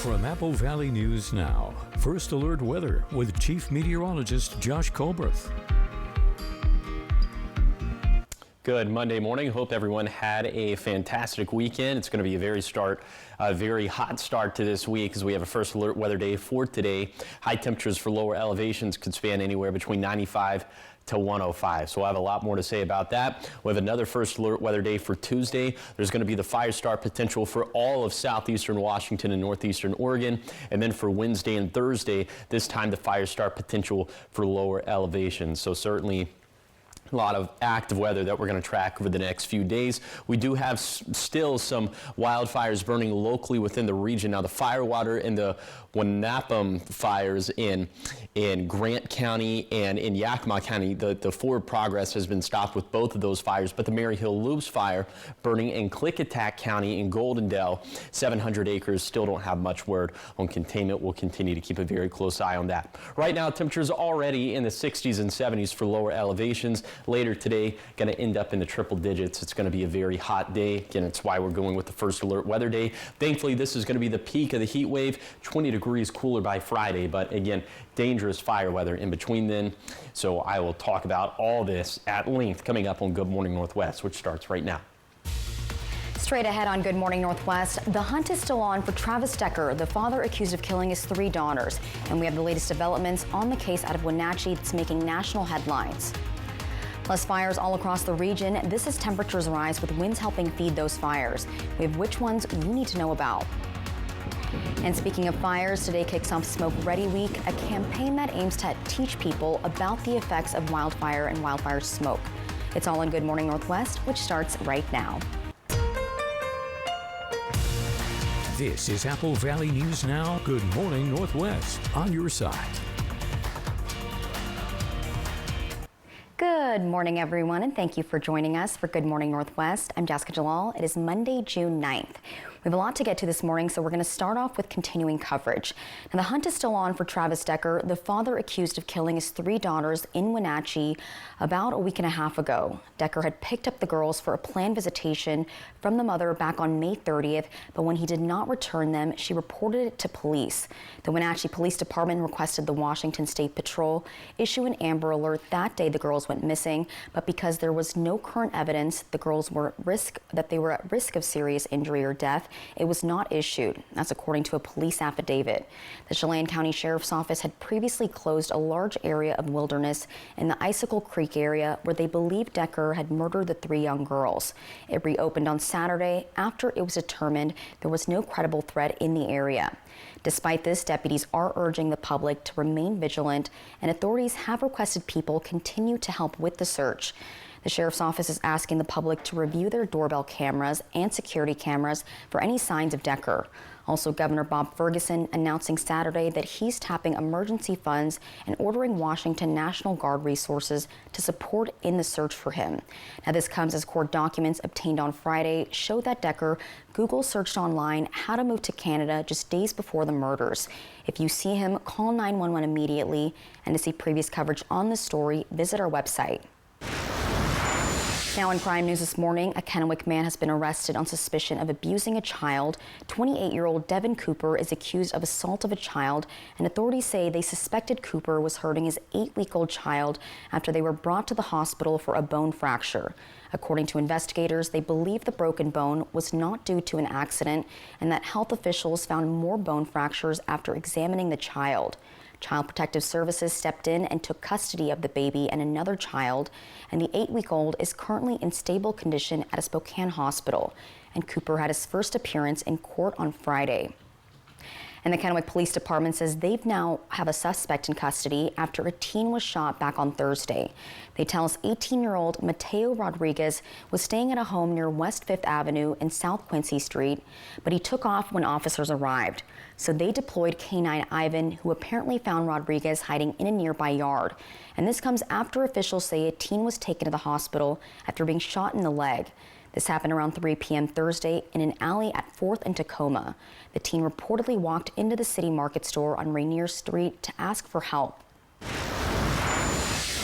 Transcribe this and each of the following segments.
From Apple Valley News Now, First Alert Weather with Chief Meteorologist Josh Colbreth. Good Monday morning. Hope everyone had a fantastic weekend. It's going to be a very hot start to this week as we have a first alert weather day for today. High temperatures for lower elevations could span anywhere between 95 to 105. So we'll have a lot more to say about that. We have another first alert weather day for Tuesday. There's going to be the fire start potential for all of southeastern Washington and northeastern Oregon. And then for Wednesday and Thursday, this time the fire start potential for lower elevations. So certainly a lot of active weather that we're going to track over the next few days. We do have still some wildfires burning locally within the region. Now the firewater and the Wanapum fires in Grant County and in Yakima County, the forward progress has been stopped with both of those fires, but the Maryhill Loops fire burning in Klickitat County in Goldendale, 700 acres, still don't have much word on containment. We'll continue to keep a very close eye on that. Right now, temperatures already in the 60s and 70s for lower elevations. Later today, going to end up in the triple digits. It's going to be a very hot day. Again, it's why we're going with the first alert weather day. Thankfully, this is going to be the peak of the heat wave, 20 degrees cooler by Friday, but again, dangerous fire weather in between then. So I will talk about all this at length coming up on Good Morning Northwest, which starts right now. Straight ahead on Good Morning Northwest, the hunt is still on for Travis Decker, the father accused of killing his 3 daughters. And we have the latest developments on the case out of Wenatchee that's making national headlines. Plus fires all across the region. This as temperatures rise with winds helping feed those fires. We have which ones you need to know about. And speaking of fires, today kicks off Smoke Ready Week, a campaign that aims to teach people about the effects of wildfire and wildfire smoke. It's all on Good Morning Northwest, which starts right now. This is Apple Valley News Now. Good Morning Northwest on your side. Good morning, everyone, and thank you for joining us for Good Morning Northwest. I'm Jessica Jalal. It is Monday, June 9th. We have a lot to get to this morning, so we're going to start off with continuing coverage. Now, the hunt is still on for Travis Decker, the father accused of killing his 3 daughters in Wenatchee about a week and a half ago. Decker had picked up the girls for a planned visitation from the mother back on May 30th, but when he did not return them, she reported it to police. The Wenatchee Police Department requested the Washington State Patrol issue an Amber Alert that day the girls went missing, but because there was no current evidence the girls were at risk of serious injury or death, it was not issued. That's according to a police affidavit. The Chelan County Sheriff's Office had previously closed a large area of wilderness in the Icicle Creek area where they believed Decker had murdered the 3 young girls. It reopened on Saturday after it was determined there was no credible threat in the area. Despite this, deputies are urging the public to remain vigilant, and authorities have requested people continue to help with the search. The Sheriff's Office is asking the public to review their doorbell cameras and security cameras for any signs of Decker. Also, Governor Bob Ferguson announcing Saturday that he's tapping emergency funds and ordering Washington National Guard resources to support in the search for him. Now, this comes as court documents obtained on Friday show that Decker Google searched online how to move to Canada just days before the murders. If you see him, call 911 immediately. And to see previous coverage on this story, visit our website. Now in crime news this morning, a Kennewick man has been arrested on suspicion of abusing a child. 28-year-old Devin Cooper is accused of assault of a child, and authorities say they suspected Cooper was hurting his 8-week-old child after they were brought to the hospital for a bone fracture. According to investigators, they believe the broken bone was not due to an accident and that health officials found more bone fractures after examining the child. Child Protective Services stepped in and took custody of the baby and another child, and the 8-week-old is currently in stable condition at a Spokane hospital. And Cooper had his first appearance in court on Friday. And the Kennewick Police Department says they now have a suspect in custody after a teen was shot back on Thursday. They tell us 18-year-old Mateo Rodriguez was staying at a home near West 5th Avenue and South Quincy Street, but he took off when officers arrived. So they deployed K-9 Ivan, who apparently found Rodriguez hiding in a nearby yard. And this comes after officials say a teen was taken to the hospital after being shot in the leg. This happened around 3 p.m. Thursday in an alley at 4th and Tacoma. The teen reportedly walked into the City Market store on Rainier Street to ask for help.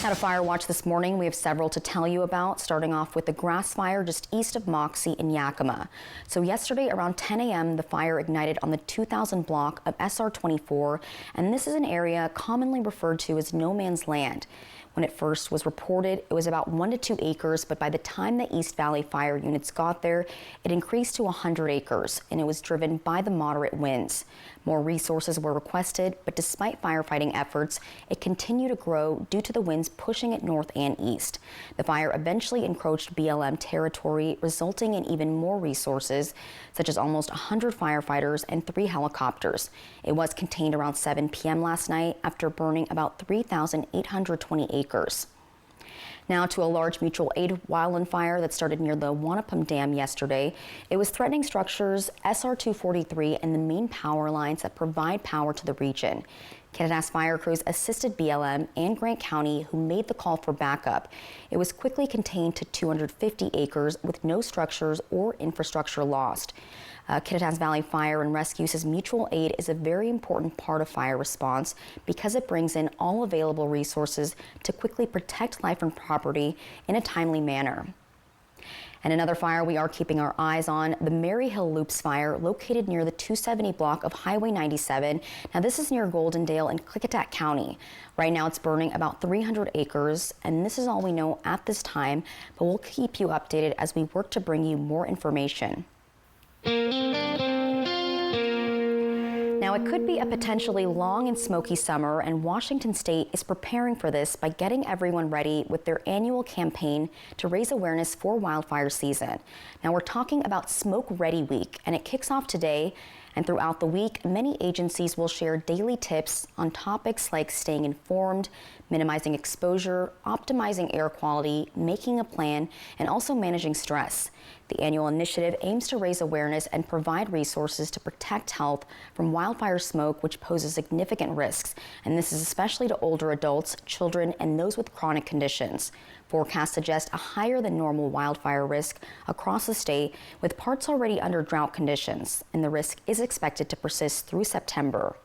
At a fire watch this morning, we have several to tell you about, starting off with the grass fire just east of Moxie in Yakima. So yesterday around 10 a.m., the fire ignited on the 2000 block of SR 24, and this is an area commonly referred to as no man's land. When it first was reported, it was about 1 to 2 acres, but by the time the East Valley fire units got there, it increased to 100 acres, and it was driven by the moderate winds. More resources were requested, but despite firefighting efforts, it continued to grow due to the winds pushing it north and east. The fire eventually encroached BLM territory, resulting in even more resources, such as almost 100 firefighters and 3 helicopters. It was contained around 7 p.m. last night after burning about 3,820 acres. Now to a large mutual aid wildland fire that started near the Wanapum Dam yesterday. It was threatening structures SR 243 and the main power lines that provide power to the region. Kittitas fire crews assisted BLM and Grant County, who made the call for backup. It was quickly contained to 250 acres with no structures or infrastructure lost. Kittitas Valley Fire and Rescue says mutual aid is a very important part of fire response because it brings in all available resources to quickly protect life and property in a timely manner. And another fire we are keeping our eyes on, the Maryhill Loops fire located near the 270 block of Highway 97. Now this is near Goldendale in Klickitat County. Right now it's burning about 300 acres, and this is all we know at this time, but we'll keep you updated as we work to bring you more information. Now, it could be a potentially long and smoky summer, and Washington State is preparing for this by getting everyone ready with their annual campaign to raise awareness for wildfire season. Now, we're talking about Smoke Ready Week, and it kicks off today. And throughout the week, many agencies will share daily tips on topics like staying informed, minimizing exposure, optimizing air quality, making a plan, and also managing stress. The annual initiative aims to raise awareness and provide resources to protect health from wildfire smoke, which poses significant risks. And this is especially to older adults, children, and those with chronic conditions. Forecasts suggest a higher than normal wildfire risk across the state, with parts already under drought conditions, and the risk is expected to persist through September.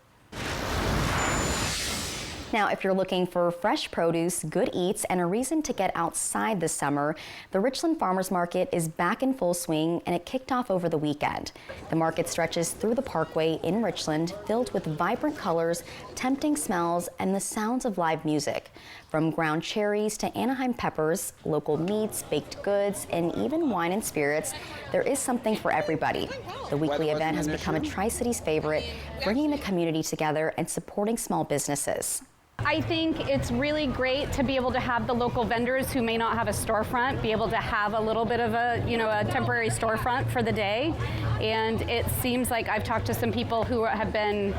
Now, if you're looking for fresh produce, good eats, and a reason to get outside this summer, the Richland Farmers Market is back in full swing, and it kicked off over the weekend. The market stretches through the Parkway in Richland, filled with vibrant colors, tempting smells, and the sounds of live music. From ground cherries to Anaheim peppers, local meats, baked goods, and even wine and spirits, there is something for everybody. The weekly event has become a Tri-Cities favorite, bringing the community together and supporting small businesses. I think it's really great to be able to have the local vendors who may not have a storefront be able to have a little bit of a temporary storefront for the day. And it seems like I've talked to some people who have been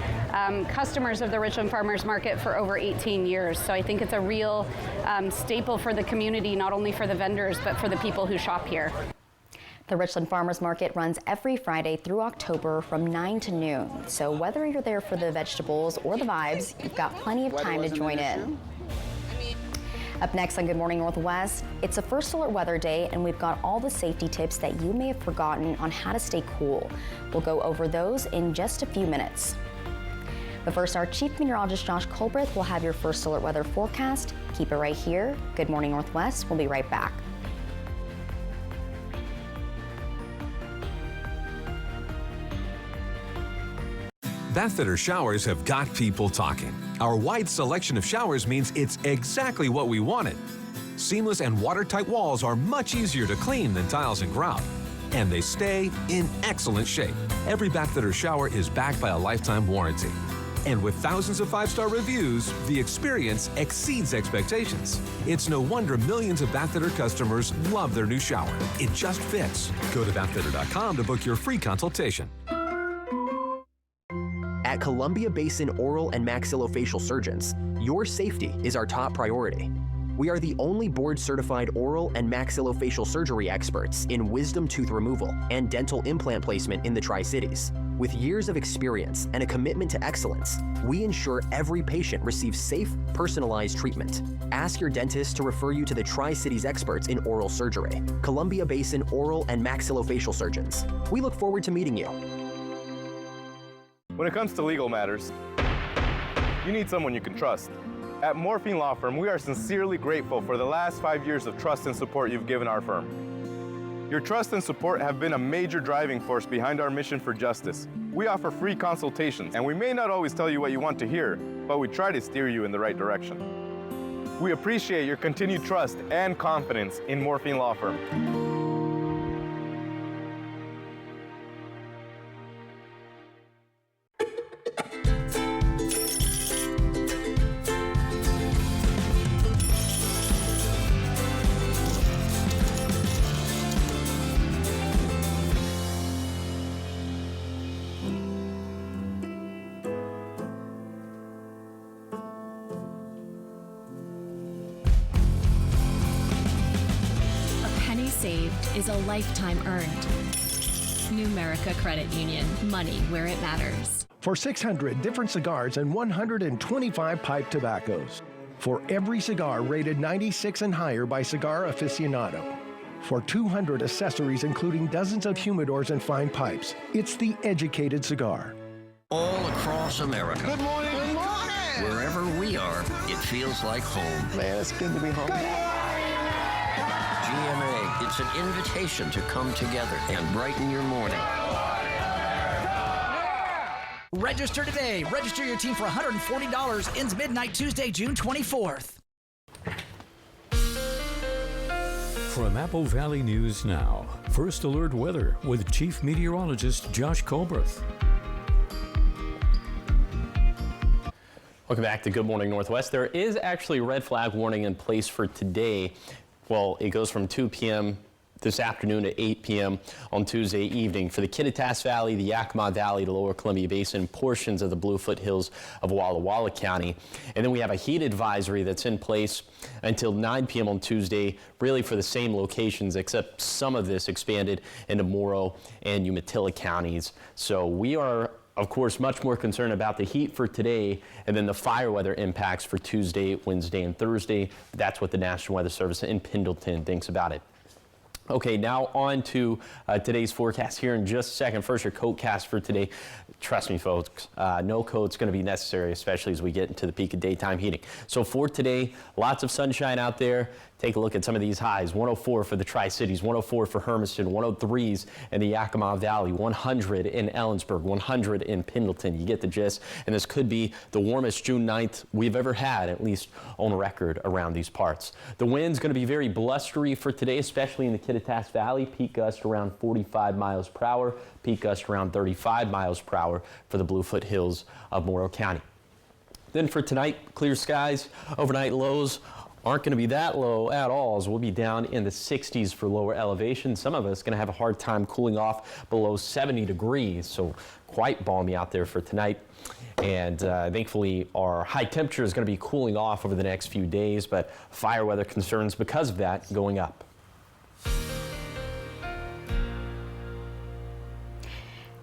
customers of the Richland Farmers Market for over 18 years. So I think it's a real staple for the community, not only for the vendors, but for the people who shop here. The Richland Farmers Market runs every Friday through October from 9 to noon. So whether you're there for the vegetables or the vibes, you've got plenty of time to join in. Up next on Good Morning Northwest, it's a First Alert Weather Day, and we've got all the safety tips that you may have forgotten on how to stay cool. We'll go over those in just a few minutes. But first, our Chief Meteorologist Josh Colbreth will have your First Alert Weather forecast. Keep it right here. Good Morning Northwest. We'll be right back. Bathfitter showers have got people talking. Our wide selection of showers means it's exactly what we wanted. Seamless and watertight walls are much easier to clean than tiles and grout. And they stay in excellent shape. Every Bathfitter shower is backed by a lifetime warranty. And with thousands of 5-star reviews, the experience exceeds expectations. It's no wonder millions of Bathfitter customers love their new shower. It just fits. Go to bathfitter.com to book your free consultation. At Columbia Basin Oral and Maxillofacial Surgeons, your safety is our top priority. We are the only board-certified oral and maxillofacial surgery experts in wisdom tooth removal and dental implant placement in the Tri-Cities. With years of experience and a commitment to excellence, we ensure every patient receives safe, personalized treatment. Ask your dentist to refer you to the Tri-Cities experts in oral surgery, Columbia Basin Oral and Maxillofacial Surgeons. We look forward to meeting you. When it comes to legal matters, you need someone you can trust. At Morphine Law Firm, we are sincerely grateful for the last 5 years of trust and support you've given our firm. Your trust and support have been a major driving force behind our mission for justice. We offer free consultations, and we may not always tell you what you want to hear, but we try to steer you in the right direction. We appreciate your continued trust and confidence in Morphine Law Firm. Saved is a lifetime earned. Numerica Credit Union. Money where it matters. For 600 different cigars and 125 pipe tobaccos. For every cigar rated 96 and higher by Cigar Aficionado. For 200 accessories including dozens of humidors and fine pipes. It's the educated cigar. All across America. Good morning. Good morning. Wherever we are, it feels like home. Man, it's good to be home. GMA, it's an invitation to come together and brighten your morning. Register today. Register your team for $140. Ends midnight Tuesday, June 24th. From Apple Valley News Now, First Alert Weather with Chief Meteorologist Josh Colbreth. Welcome back to Good Morning Northwest. There is actually a red flag warning in place for today. Well, it goes from 2 p.m. this afternoon to 8 p.m. on Tuesday evening for the Kittitas Valley, the Yakima Valley, the Lower Columbia Basin, portions of the Blue Foothills of Walla Walla County. And then we have a heat advisory that's in place until 9 p.m. on Tuesday, really for the same locations, except some of this expanded into Morrow and Umatilla counties. So we are, of course, much more concerned about the heat for today and then the fire weather impacts for Tuesday, Wednesday, and Thursday. That's what the National Weather Service in Pendleton thinks about it. Okay, now on to today's forecast here in just a second. First, your coatcast for today. Trust me, folks, no coat's going to be necessary, especially as we get into the peak of daytime heating. So for today, lots of sunshine out there. Take a look at some of these highs. 104 for the Tri-Cities, 104 for Hermiston, 103s in the Yakima Valley, 100 in Ellensburg, 100 in Pendleton. You get the gist. And this could be the warmest June 9th we've ever had, at least on record around these parts. The wind's going to be very blustery for today, especially in the Kittitas Valley. Peak gust around 45 miles per hour, peak gust around 35 miles per hour for the Blue Foothills of Morrow County. Then for tonight, clear skies, overnight lows aren't going to be that low at all, as we'll be down in the 60s for lower elevation. Some of us going to have a hard time cooling off below 70 degrees, so quite balmy out there for tonight. And thankfully, our high temperature is going to be cooling off over the next few days, but fire weather concerns because of that going up.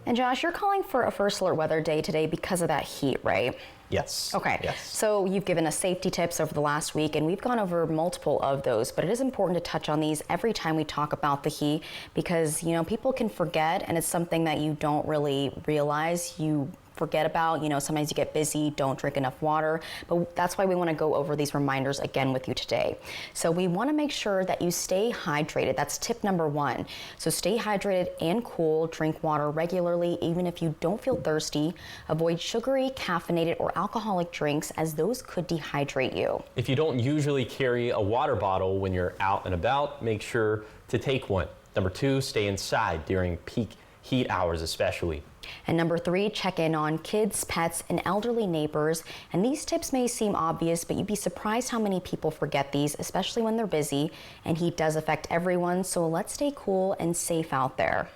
And Josh, you're calling for a first alert weather day today because of that heat, right? Yes. Okay. Yes. So you've given us safety tips over the last week, and we've gone over multiple of those, but it is important to touch on these every time we talk about the heat because, you know, people can forget, and it's something that you don't really realize you forget about. You know, sometimes you get busy, don't drink enough water, but that's why we want to go over these reminders again with you today. So we want to make sure that you stay hydrated. That's tip number one. So stay hydrated and cool, drink water regularly, even if you don't feel thirsty. Avoid sugary, caffeinated, or alcoholic drinks, as those could dehydrate you. If you don't usually carry a water bottle when you're out and about, make sure to take one. Number two, stay inside during peak heat hours especially. And number three, check in on kids, pets, and elderly neighbors. And these tips may seem obvious, but you'd be surprised how many people forget these, especially when they're busy. And heat does affect everyone, so let's stay cool and safe out there.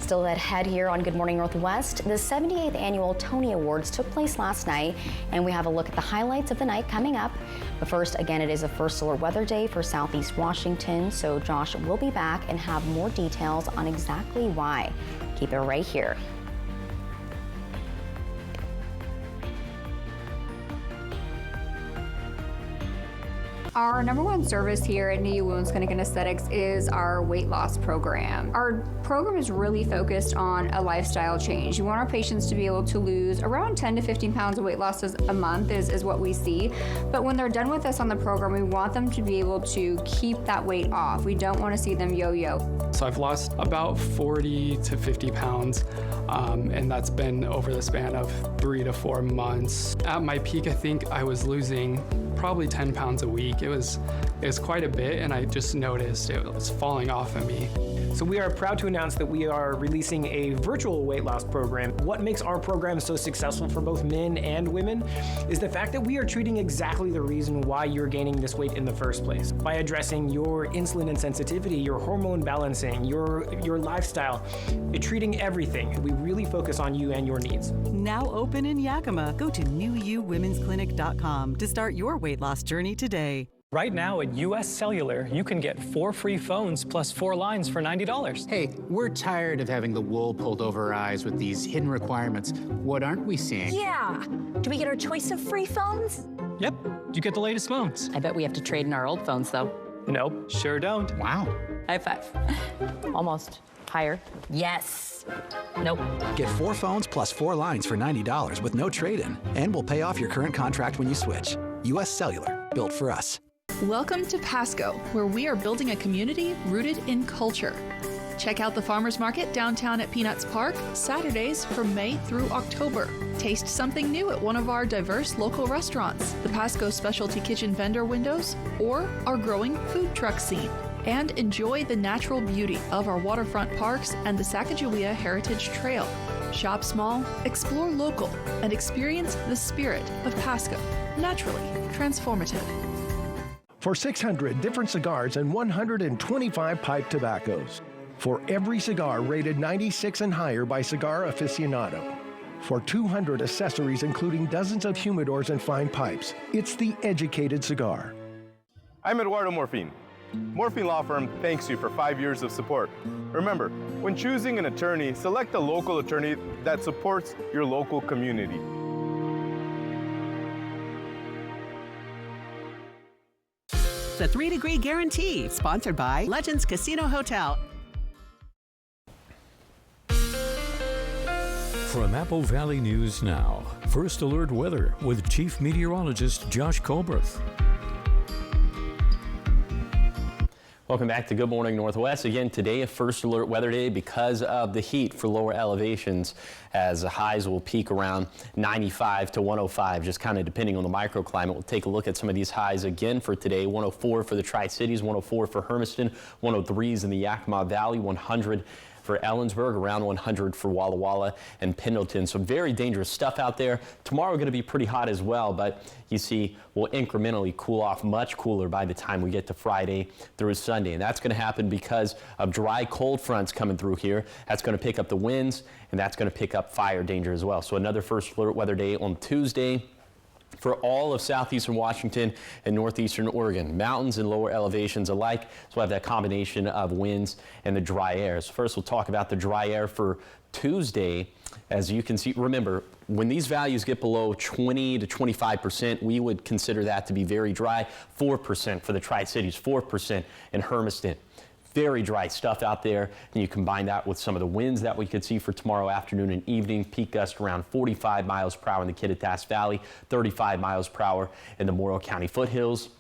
Still ahead here on Good Morning Northwest, the 78th Annual Tony Awards took place last night, and we have a look at the highlights of the night coming up. But first, again, it is a first alert weather day for Southeast Washington, so Josh will be back and have more details on exactly why. Keep it right here. Our #1 service here at NIU Women's Clinic and Aesthetics is our weight loss program. Our program is really focused on a lifestyle change. We want our patients to be able to lose around 10 to 15 pounds of weight loss a month is what we see. But when they're done with us on the program, we want them to be able to keep that weight off. We don't want to see them yo-yo. So I've lost about 40 to 50 pounds, and that's been over the span of 3 to 4 months. At my peak, I think I was losing probably 10 pounds a week. It was quite a bit, and I just noticed it was falling off of me. So we are proud to announce that we are releasing a virtual weight loss program. What makes our program so successful for both men and women is the fact that we are treating exactly the reason why you're gaining this weight in the first place. By addressing your insulin insensitivity, your hormone balancing, your lifestyle, treating everything. We really focus on you and your needs. Now open in Yakima. Go to newuwomensclinic.com to start your weight loss journey today. Right now at US Cellular, you can get 4 free phones plus 4 lines for $90. Hey, we're tired of having the wool pulled over our eyes with these hidden requirements. What aren't we seeing? Yeah. Do we get our choice of free phones? Yep, you get the latest phones. I bet we have to trade in our old phones, though. Nope, sure don't. Wow. High five. Almost. Higher. Yes. Nope. Get 4 phones plus 4 lines for $90 with no trade-in. And we'll pay off your current contract when you switch. US Cellular, built for us. Welcome to Pasco, where we are building a community rooted in culture. Check out the Farmers Market downtown at Peanuts Park, Saturdays from May through October. Taste something new at one of our diverse local restaurants, the Pasco Specialty Kitchen vendor windows, or our growing food truck scene. And enjoy the natural beauty of our waterfront parks and the Sacagawea Heritage Trail. Shop small, explore local, and experience the spirit of Pasco. Naturally transformative. For 600 different cigars and 125 pipe tobaccos. For every cigar rated 96 and higher by Cigar Aficionado. For 200 accessories including dozens of humidors and fine pipes. It's the educated cigar. I'm Eduardo Morfin. Morfin Law Firm thanks you for 5 years of support. Remember, when choosing an attorney, select a local attorney that supports your local community. The 3-Degree Guarantee, sponsored by Legends Casino Hotel. From Apple Valley News Now, First Alert Weather with Chief Meteorologist Josh Colberth. Welcome back to Good Morning Northwest. Again, today a First Alert Weather Day because of the heat for lower elevations, as the highs will peak around 95 to 105, just kind of depending on the microclimate. We'll take a look at some of these highs again for today. 104 for the Tri-Cities, 104 for Hermiston, 103s in the Yakima Valley, 100 for Ellensburg, around 100 for Walla Walla and Pendleton. So very dangerous stuff out there. Tomorrow going to be pretty hot as well, but you see we'll incrementally cool off, much cooler by the time we get to Friday through Sunday. And that's going to happen because of dry cold fronts coming through here. That's going to pick up the winds, and that's going to pick up fire danger as well. So another First Alert Weather Day on Tuesday for all of southeastern Washington and northeastern Oregon, mountains and lower elevations alike. So we'll have that combination of winds and the dry air. So first we'll talk about the dry air for Tuesday. As you can see, remember, when these values get below 20 to 25%, we would consider that to be very dry. 4% for the Tri-Cities, 4% in Hermiston. Very dry stuff out there, and you combine that with some of the winds that we could see for tomorrow afternoon and evening. Peak gust around 45 miles per hour in the Kittitas Valley, 35 miles per hour in the Morrow County foothills.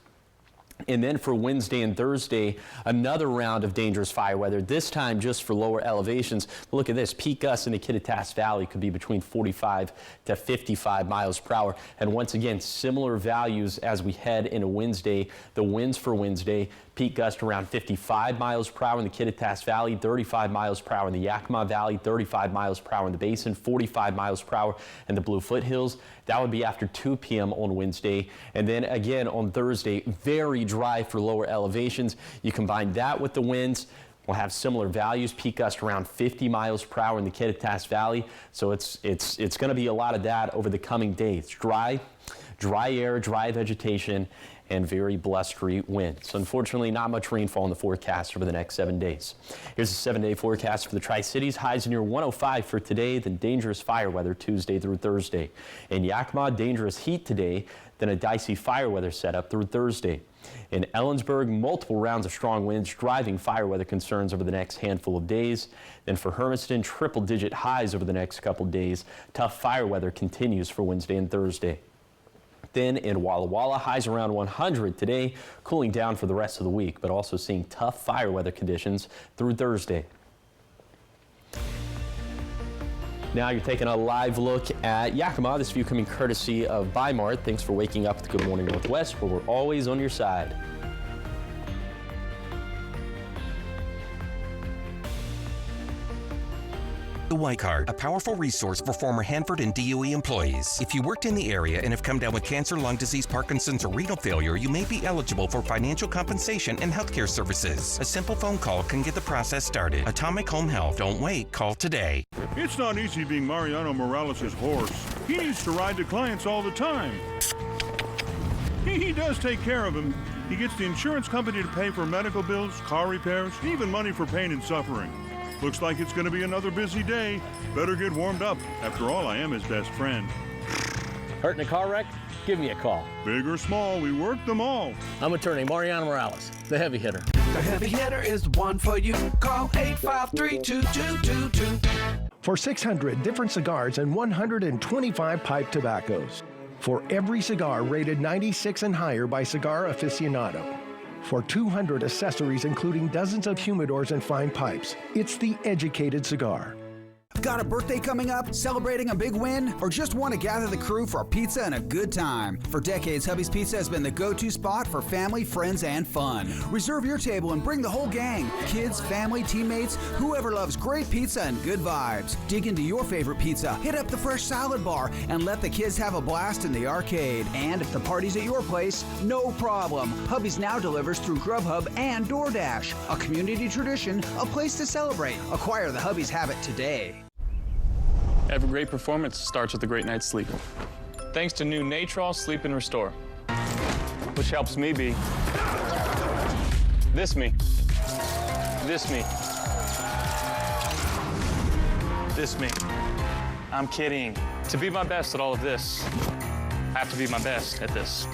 And then for Wednesday and Thursday, another round of dangerous fire weather, this time just for lower elevations. But look at this, peak gusts in the Kittitas Valley could be between 45 to 55 miles per hour. And once again, similar values as we head into Wednesday. The winds for Wednesday, peak gust around 55 miles per hour in the Kittitas Valley, 35 miles per hour in the Yakima Valley, 35 miles per hour in the Basin, 45 miles per hour in the Blue Foothills. That would be after 2 p.m. on Wednesday. And then again on Thursday, very dry for lower elevations. You combine that with the winds, we'll have similar values, peak gust around 50 miles per hour in the Kittitas Valley. So it's going to be a lot of that over the coming days. Dry, Dry air, dry vegetation, and very blustery winds. Unfortunately, not much rainfall in the forecast over the next 7 days. Here's a 7-day forecast for the Tri-Cities. Highs near 105 for today, then dangerous fire weather Tuesday through Thursday. In Yakima, dangerous heat today, then a dicey fire weather setup through Thursday. In Ellensburg, multiple rounds of strong winds driving fire weather concerns over the next handful of days. Then for Hermiston, triple-digit highs over the next couple days. Tough fire weather continues for Wednesday and Thursday. Then in Walla Walla, highs around 100 today, cooling down for the rest of the week, but also seeing tough fire weather conditions through Thursday. Now you're taking a live look at Yakima. This view coming courtesy of Bi-Mart. Thanks for waking up with Good Morning Northwest, where we're always on your side. The White Card, a powerful resource for former Hanford and DOE employees. If you worked in the area and have come down with cancer, lung disease, Parkinson's, or renal failure, you may be eligible for financial compensation and healthcare services. A simple phone call can get the process started. Atomic Home Health. Don't wait. Call today. It's not easy being Mariano Morales' horse. He needs to ride the clients all the time. He does take care of them. He gets the insurance company to pay for medical bills, car repairs, even money for pain and suffering. Looks like it's going to be another busy day. Better get warmed up. After all, I am his best friend. Hurt in a car wreck? Give me a call. Big or small, we work them all. I'm attorney Mariano Morales, the heavy hitter. The heavy hitter is the one for you. Call 853-2222. For 600 different cigars and 125 pipe tobaccos. For every cigar rated 96 and higher by Cigar Aficionado. For 200 accessories, including dozens of humidors and fine pipes. It's the educated cigar. Got a birthday coming up, celebrating a big win, or just want to gather the crew for a pizza and a good time? For decades, Hubby's Pizza has been the go-to spot for family, friends, and fun. Reserve your table and bring the whole gang. Kids, family, teammates, whoever loves great pizza and good vibes. Dig into your favorite pizza, hit up the fresh salad bar, and let the kids have a blast in the arcade. And if the party's at your place, no problem. Hubby's now delivers through Grubhub and DoorDash. A community tradition, a place to celebrate. Acquire the Hubby's habit today. Every great performance starts with a great night's sleep. Thanks to new Natrol Sleep and Restore, which helps me be this me, this me, this me. I'm kidding. To be my best at all of this, I have to be my best at this.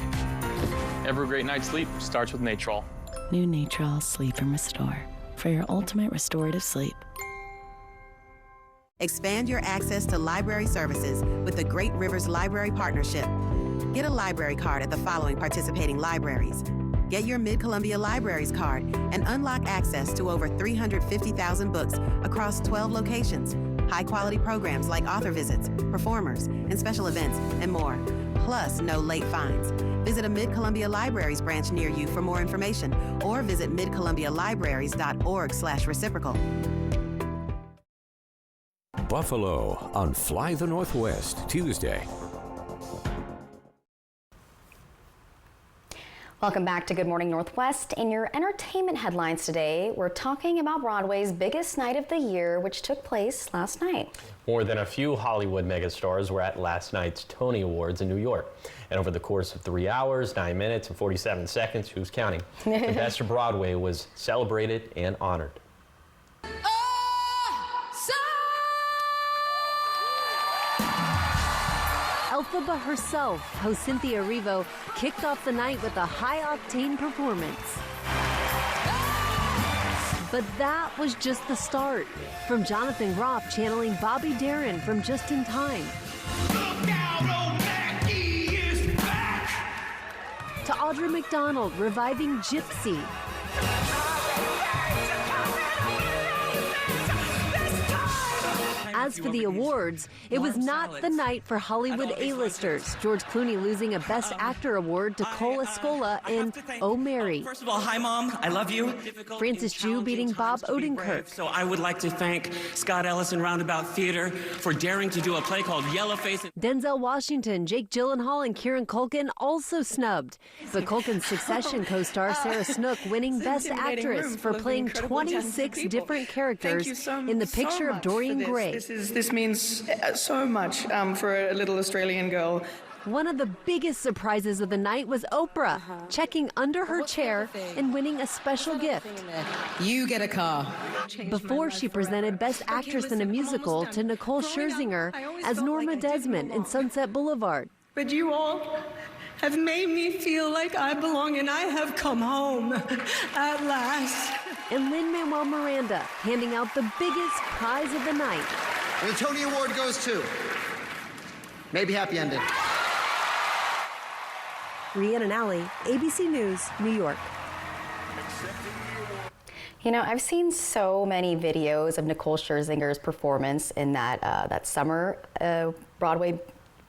Every great night's sleep starts with Natrol. New Natrol Sleep and Restore for your ultimate restorative sleep. Expand your access to library services with the Great Rivers Library Partnership. Get a library card at the following participating libraries. Get your Mid-Columbia Libraries card and unlock access to over 350,000 books across 12 locations. High-quality programs like author visits, performers, and special events, and more. Plus, no late fines. Visit a Mid-Columbia Libraries branch near you for more information, or visit midcolumbialibraries.org/reciprocal. Buffalo on Fly the Northwest, Tuesday. Welcome back to Good Morning Northwest. In your entertainment headlines today, we're talking about Broadway's biggest night of the year, which took place last night. More than a few Hollywood megastars were at last night's Tony Awards in New York. And over the course of 3 hours, 9 minutes, and 47 seconds, who's counting, the best of Broadway was celebrated and honored. Elphaba herself, host Cynthia Erivo, kicked off the night with a high-octane performance. But that was just the start. From Jonathan Groff channeling Bobby Darin from Just in Time. To Audra McDonald reviving Gypsy. As for the awards, it was not the night for Hollywood A-listers. George Clooney losing a Best Actor award to Cole Escola in Oh, Mary. First of all, hi, Mom. I love you. Francis Ju beating Bob Odenkirk. So I would like to thank Scott Ellis and Roundabout Theater for daring to do a play called Yellowface. Denzel Washington, Jake Gyllenhaal, and Kieran Culkin also snubbed. But Culkin's Succession co-star Sarah Snook winning Best Actress for playing 26 different characters in The Picture of Dorian Gray. This means so much for a little Australian girl. One of the biggest surprises of the night was Oprah checking under her chair and winning a special gift. You get a car. Before she presented Best Actress in a Musical to Nicole Scherzinger as Norma Desmond in Sunset Boulevard. But you all have made me feel like I belong, and I have come home at last. And Lin-Manuel Miranda handing out the biggest prize of the night. And the Tony Award goes to maybe Happy Ending. Rhiannon Alley, ABC News, New York. You know, I've seen so many videos of Nicole Scherzinger's performance in that summer Broadway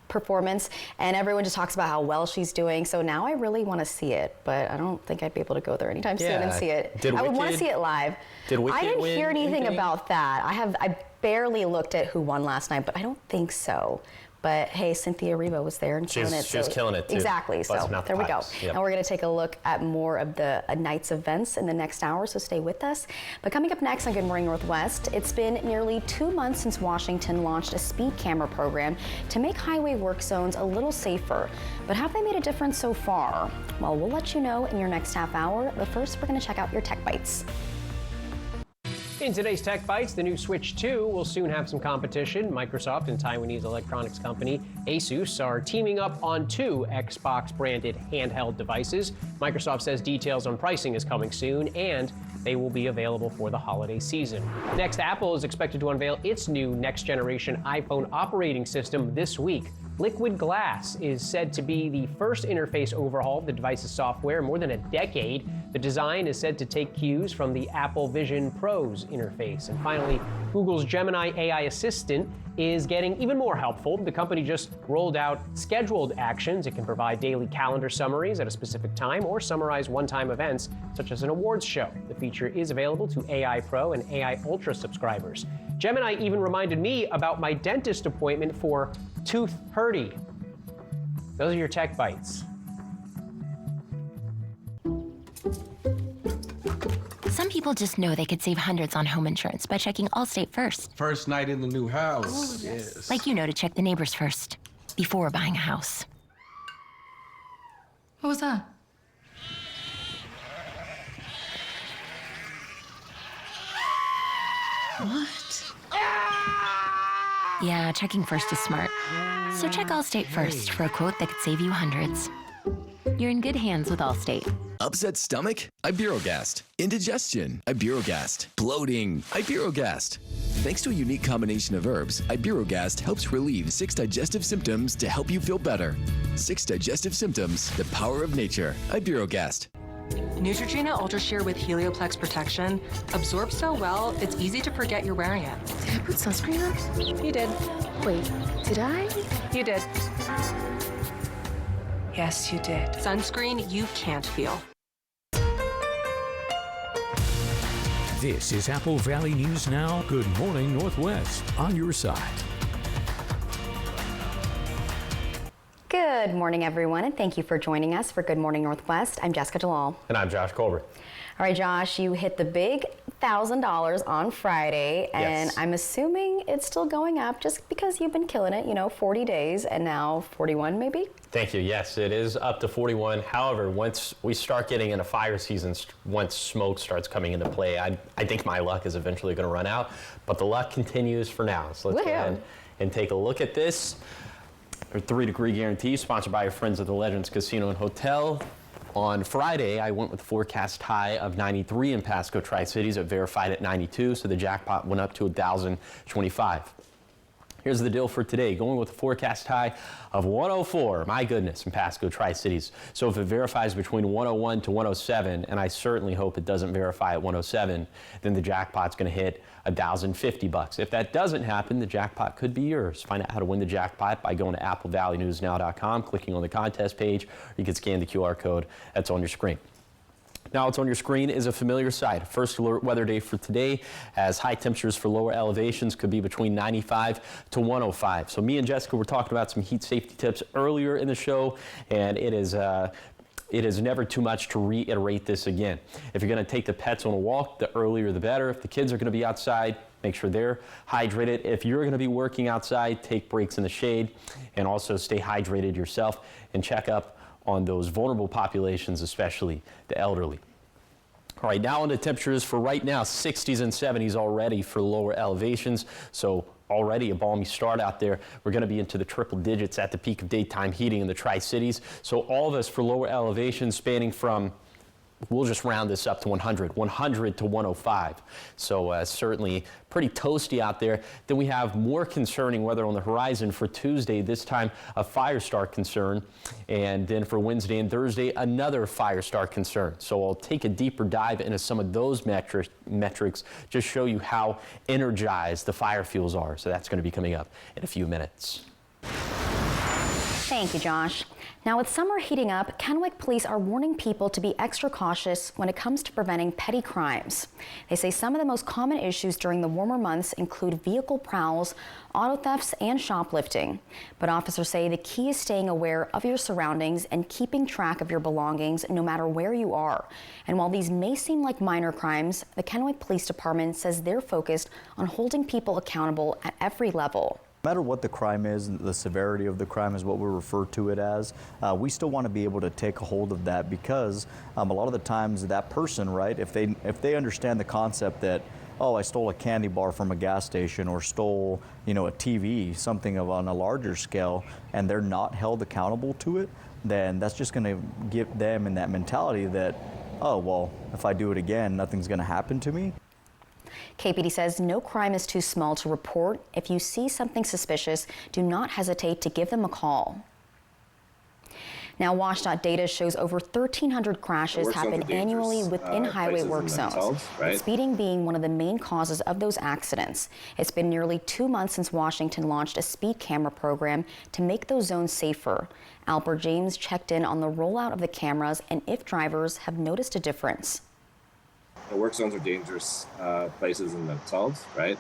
performance, and everyone just talks about how well she's doing. So now I really want to see it, but I don't think I'd be able to go there anytime soon and see it. I would want to see it live. I didn't hear anything about that. I barely looked at who won last night, but I don't think so. But hey, Cynthia Erivo was there and killing it. She was killing it too. Exactly. So there we go. Yep. And we're going to take a look at more of the night's events in the next hour, so stay with us. But coming up next on Good Morning Northwest, it's been nearly 2 months since Washington launched a speed camera program to make highway work zones a little safer. But have they made a difference so far? Well, we'll let you know in your next half hour. But first, we're going to check out your Tech Bites. In today's Tech Bites, the new Switch 2 will soon have some competition. Microsoft and Taiwanese electronics company Asus are teaming up on 2 Xbox-branded handheld devices. Microsoft says details on pricing is coming soon, and they will be available for the holiday season. Next, Apple is expected to unveil its new next-generation iPhone operating system this week. Liquid Glass is said to be the first interface overhaul of the device's software in more than a decade. The design is said to take cues from the Apple Vision Pro's interface. And finally, Google's Gemini AI assistant is getting even more helpful. The company just rolled out scheduled actions. It can provide daily calendar summaries at a specific time or summarize one-time events, such as an awards show. The feature is available to AI Pro and AI Ultra subscribers. Gemini even reminded me about my dentist appointment for Tooth Purdy. Those are your Tech Bites. Some people just know they could save hundreds on home insurance by checking Allstate first. First night in the new house. Yes. Like you know to check the neighbors first, before buying a house. What was that? What? Yeah, checking first is smart. So check Allstate first for a quote that could save you hundreds. You're in good hands with Allstate. Upset stomach? Iberogast. Indigestion? Iberogast. Bloating? Iberogast. Thanks to a unique combination of herbs, Iberogast helps relieve 6 digestive symptoms to help you feel better. 6 digestive symptoms, the power of nature. Iberogast. Neutrogena Ultra Sheer with Helioplex protection absorbs so well, it's easy to forget you're wearing it. Did I put sunscreen on? You did. Wait, did I? You did. Yes, you did. Sunscreen you can't feel. This is Apple Valley News Now. Good Morning Northwest, on your side. Good morning, everyone, and thank you for joining us for Good Morning Northwest. I'm Jessica Jalal. And I'm Josh Colbert. All right, Josh, you hit the big $1,000 on Friday, and Yes. I'm assuming it's still going up just because you've been killing it, 40 days, and now 41 maybe? Thank you. Yes, it is up to 41. However, once we start getting into fire season, once smoke starts coming into play, I think my luck is eventually going to run out, but the luck continues for now. So let's go ahead and take a look at this. Our 3-degree guarantee, sponsored by our friends at the Legends Casino and Hotel. On Friday, I went with the forecast high of 93 in Pasco Tri-Cities. It verified at 92, so the jackpot went up to 1,025. Here's the deal for today. Going with a forecast high of 104, my goodness, in Pasco Tri-Cities. So if it verifies between 101 to 107, and I certainly hope it doesn't verify at 107, then the jackpot's going to hit $1,050. If that doesn't happen, the jackpot could be yours. Find out how to win the jackpot by going to applevalley.newsnow.com, clicking on the contest page, or you can scan the QR code that's on your screen. Now what's on your screen is a familiar sight. First alert weather day for today, as high temperatures for lower elevations could be between 95 to 105. So me and Jessica were talking about some heat safety tips earlier in the show, and it is It is never too much to reiterate this again. If you're going to take the pets on a walk, the earlier the better. If the kids are going to be outside, make sure they're hydrated. If you're going to be working outside, take breaks in the shade and also stay hydrated yourself and check up on those vulnerable populations, especially the elderly. All right, now on the temperatures for right now, 60s and 70s already for lower elevations. So already a balmy start out there. We're going to be into the triple digits at the peak of daytime heating in the Tri-Cities. So all of us for lower elevations spanning from, we'll just round this up to 100 to 105. So certainly pretty toasty out there. Then we have more concerning weather on the horizon for Tuesday, this time a fire start concern. And then for Wednesday and Thursday, another fire start concern. So I'll take a deeper dive into some of those metrics, just show you how energized the fire fuels are. So that's going to be coming up in a few minutes. Thank you, Josh. Now, with summer heating up, Kennewick police are warning people to be extra cautious when it comes to preventing petty crimes. They say some of the most common issues during the warmer months include vehicle prowls, auto thefts, and shoplifting. But officers say the key is staying aware of your surroundings and keeping track of your belongings no matter where you are. And while these may seem like minor crimes, the Kennewick Police Department says they're focused on holding people accountable at every level. No matter what the crime is, the severity of the crime is what we refer to it as, we still want to be able to take a hold of that because a lot of the times that person, right, if they understand the concept that, oh, I stole a candy bar from a gas station or stole, a TV, something on a larger scale, and they're not held accountable to it, then that's just going to get them in that mentality that, oh, well, if I do it again, nothing's going to happen to me. KPD says no crime is too small to report. If you see something suspicious, do not hesitate to give them a call. Now, WSDOT data shows over 1,300 crashes happen annually within highway work zones, with speeding being one of the main causes of those accidents. It's been nearly 2 months since Washington launched a speed camera program to make those zones safer. Albert James checked in on the rollout of the cameras and if drivers have noticed a difference. The work zones are dangerous places in themselves, right?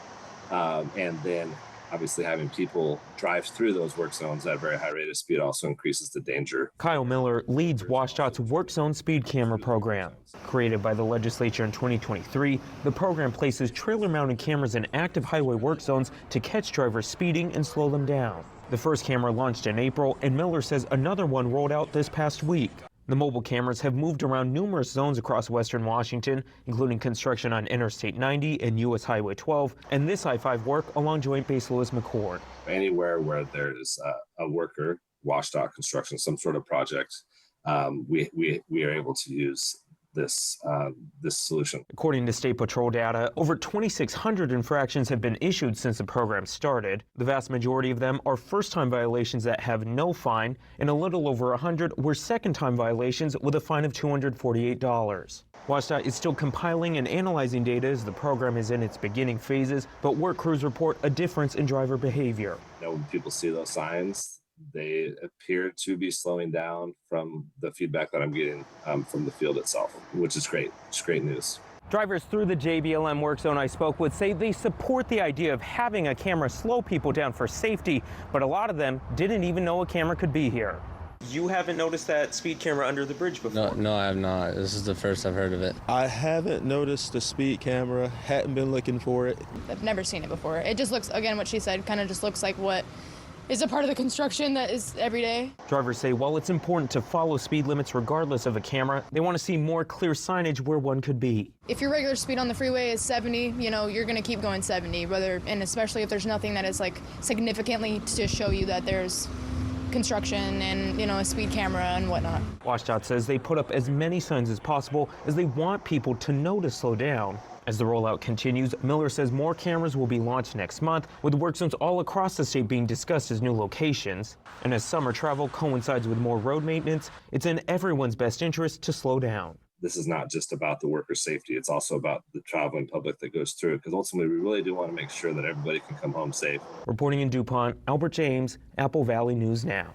And then obviously having people drive through those work zones at a very high rate of speed also increases the danger. Kyle Miller leads WSDOT's Work Zone Speed Camera program. Created by the legislature in 2023, the program places trailer-mounted cameras in active highway work zones to catch drivers speeding and slow them down. The first camera launched in April, and Miller says another one rolled out this past week. The mobile cameras have moved around numerous zones across western Washington, including construction on Interstate 90 and U.S. Highway 12, and this I-5 work along Joint Base Lewis-McChord. Anywhere where there's a worker, WSDOT construction, some sort of project, we are able to use this solution. According to State Patrol data, over 2,600 infractions have been issued since the program started. The vast majority of them are first-time violations that have no fine, and a little over 100 were second-time violations with a fine of $248. WSDOT is still compiling and analyzing data as the program is in its beginning phases, but work crews report a difference in driver behavior. When people see those signs, they appear to be slowing down from the feedback that I'm getting from the field itself, which is great. It's great news. Drivers through the JBLM work zone I spoke with say they support the idea of having a camera slow people down for safety, but a lot of them didn't even know a camera could be here. You haven't noticed that speed camera under the bridge before? No, I have not. This is the first I've heard of it. I haven't noticed the speed camera, hadn't been looking for it. I've never seen it before. It just looks, again, what she said, kind of just looks like what is a part of the construction that is every day. Drivers say while it's important to follow speed limits regardless of a camera, they want to see more clear signage where one could be. If your regular speed on the freeway is 70, you're going to keep going 70, and especially if there's nothing that is like significantly to show you that there's construction and, a speed camera and whatnot. WSDOT says they put up as many signs as possible as they want people to know to slow down. As the rollout continues, Miller says more cameras will be launched next month, with work zones all across the state being discussed as new locations. And as summer travel coincides with more road maintenance, it's in everyone's best interest to slow down. This is not just about the worker safety. It's also about the traveling public that goes through, because ultimately we really do want to make sure that everybody can come home safe. Reporting in DuPont, Albert James, Apple Valley News Now.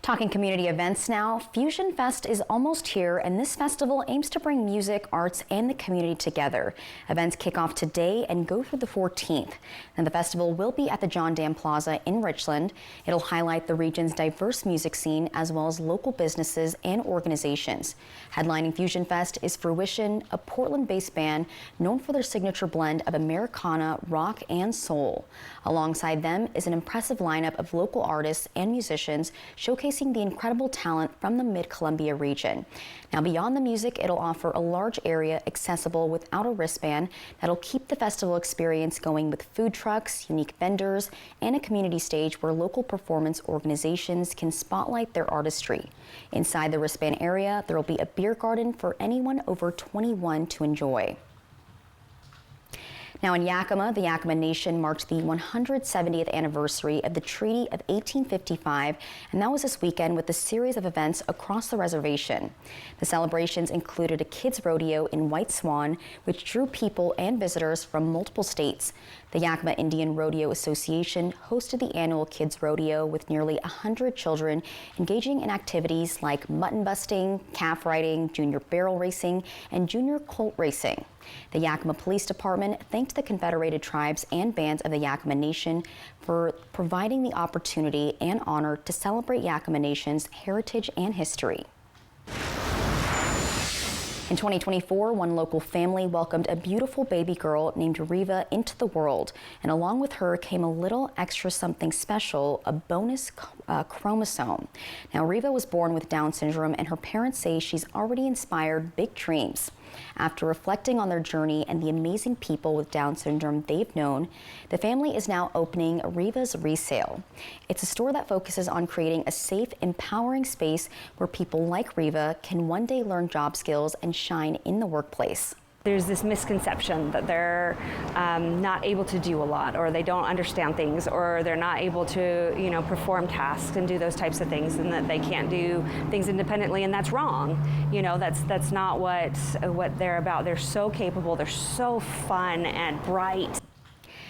Talking community events now, Fusion Fest is almost here, and this festival aims to bring music, arts, and the community together. Events kick off today and go through the 14th. And the festival will be at the John Dam Plaza in Richland. It'll highlight the region's diverse music scene as well as local businesses and organizations. Headlining Fusion Fest is Fruition, a Portland-based band known for their signature blend of Americana, rock, and soul. Alongside them is an impressive lineup of local artists and musicians showcasing the incredible talent from the Mid-Columbia region. Now, beyond the music, it'll offer a large area accessible without a wristband that'll keep the festival experience going with food trucks, unique vendors, and a community stage where local performance organizations can spotlight their artistry. Inside the wristband area, there will be a beer garden for anyone over 21 to enjoy. Now in Yakima, the Yakima Nation marked the 170th anniversary of the Treaty of 1855, and that was this weekend with a series of events across the reservation. The celebrations included a kids' rodeo in White Swan, which drew people and visitors from multiple states. The Yakima Indian Rodeo Association hosted the annual kids' rodeo with nearly 100 children engaging in activities like mutton busting, calf riding, junior barrel racing, and junior colt racing. The Yakima Police Department thanked the Confederated Tribes and bands of the Yakima Nation for providing the opportunity and honor to celebrate Yakima Nation's heritage and history. In 2024, one local family welcomed a beautiful baby girl named Riva into the world, and along with her came a little extra something special, a bonus chromosome. Now, Riva was born with Down syndrome, and her parents say she's already inspired big dreams. After reflecting on their journey and the amazing people with Down syndrome they've known, the family is now opening Riva's Resale. It's a store that focuses on creating a safe, empowering space where people like Riva can one day learn job skills and shine in the workplace. There's this misconception that they're not able to do a lot, or they don't understand things, or they're not able to, perform tasks and do those types of things, and that they can't do things independently, and that's wrong. That's not what they're about. They're so capable, they're so fun and bright.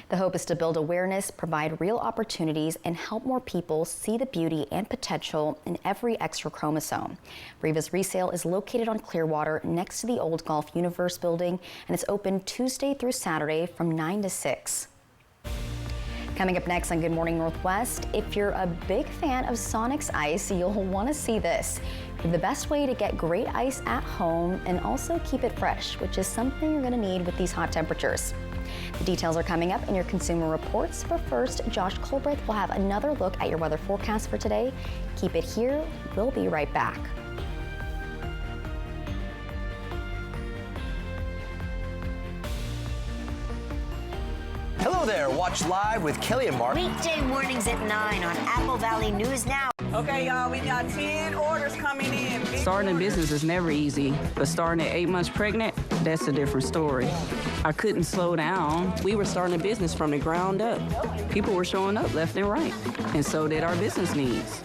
The hope is to build awareness, provide real opportunities, and help more people see the beauty and potential in every extra chromosome. Riva's Resale is located on Clearwater next to the Old Golf Universe building, and it's open Tuesday through Saturday from 9 to 6. Coming up next on Good Morning Northwest, if you're a big fan of Sonic's Ice, you'll want to see this. The best way to get great ice at home and also keep it fresh, which is something you're going to need with these hot temperatures. The details are coming up in your Consumer Reports, but first, Josh Colbreth will have another look at your weather forecast for today. Keep it here. We'll be right back. Hello there. Watch Live with Kelly and Mark. Weekday mornings at 9 on Apple Valley News Now. Okay, y'all, we got 10 orders coming in. Starting a business is never easy, but starting at 8 months pregnant, that's a different story. I couldn't slow down. We were starting a business from the ground up. People were showing up left and right, and so did our business needs.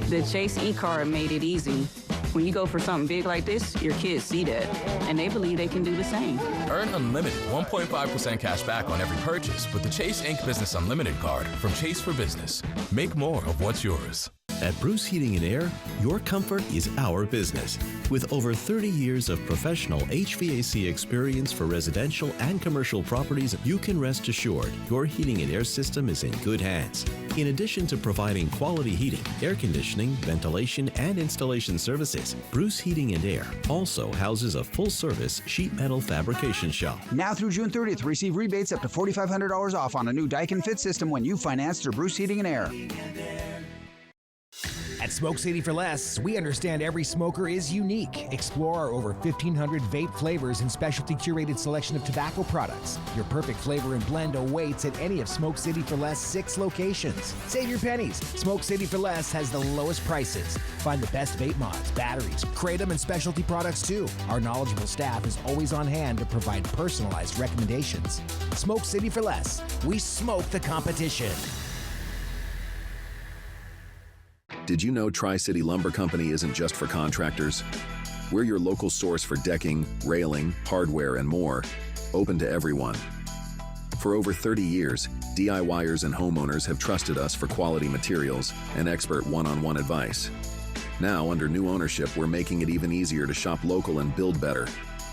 The Chase e-card made it easy. When you go for something big like this, your kids see that, and they believe they can do the same. Earn unlimited 1.5% cash back on every purchase with the Chase Inc. Business Unlimited card from Chase for Business. Make more of what's yours. At Bruce Heating and Air, your comfort is our business. With over 30 years of professional HVAC experience for residential and commercial properties, you can rest assured your heating and air system is in good hands. In addition to providing quality heating, air conditioning, ventilation, and installation services, Bruce Heating and Air also houses a full-service sheet metal fabrication shop. Now through June 30th, receive rebates up to $4,500 off on a new Daikin Fit system when you finance through Bruce Heating and Air. At Smoke City for Less, we understand every smoker is unique. Explore our over 1,500 vape flavors and specialty curated selection of tobacco products. Your perfect flavor and blend awaits at any of Smoke City for Less 6 locations. Save your pennies. Smoke City for Less has the lowest prices. Find the best vape mods, batteries, kratom, and specialty products too. Our knowledgeable staff is always on hand to provide personalized recommendations. Smoke City for Less. We smoke the competition. Did you know Tri-City Lumber Company isn't just for contractors? We're your local source for decking, railing, hardware, and more, open to everyone. For over 30 years, DIYers and homeowners have trusted us for quality materials and expert one-on-one advice. Now, under new ownership, we're making it even easier to shop local and build better.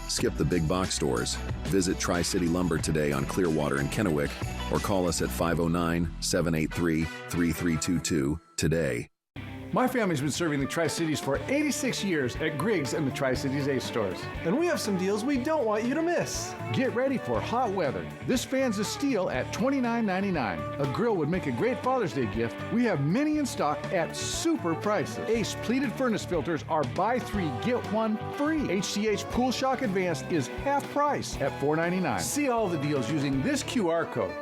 Skip the big box stores. Visit Tri-City Lumber today on Clearwater and Kennewick, or call us at 509-783-3322 today. My family's been serving the Tri-Cities for 86 years at Griggs and the Tri-Cities Ace stores. And we have some deals we don't want you to miss. Get ready for hot weather. This fan's a steal at $29.99. A grill would make a great Father's Day gift. We have many in stock at super prices. Ace pleated furnace filters are buy 3, get 1 free. HCH Pool Shock Advanced is half price at $4.99. See all the deals using this QR code.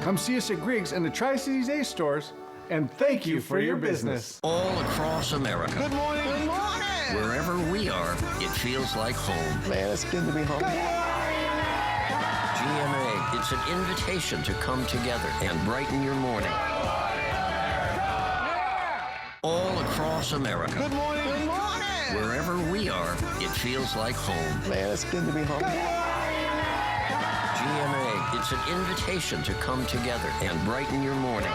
Come see us at Griggs and the Tri-Cities Ace stores. And thank you for your business. All across America. Good morning. Good morning. Wherever we are, it feels like home. Man, it's good to be home. GMA, it's an invitation to come together and brighten your morning. All across America. Good morning. Good morning. Wherever we are, it feels like home. Man, it's good to be home. GMA, it's an invitation to come together and brighten your morning.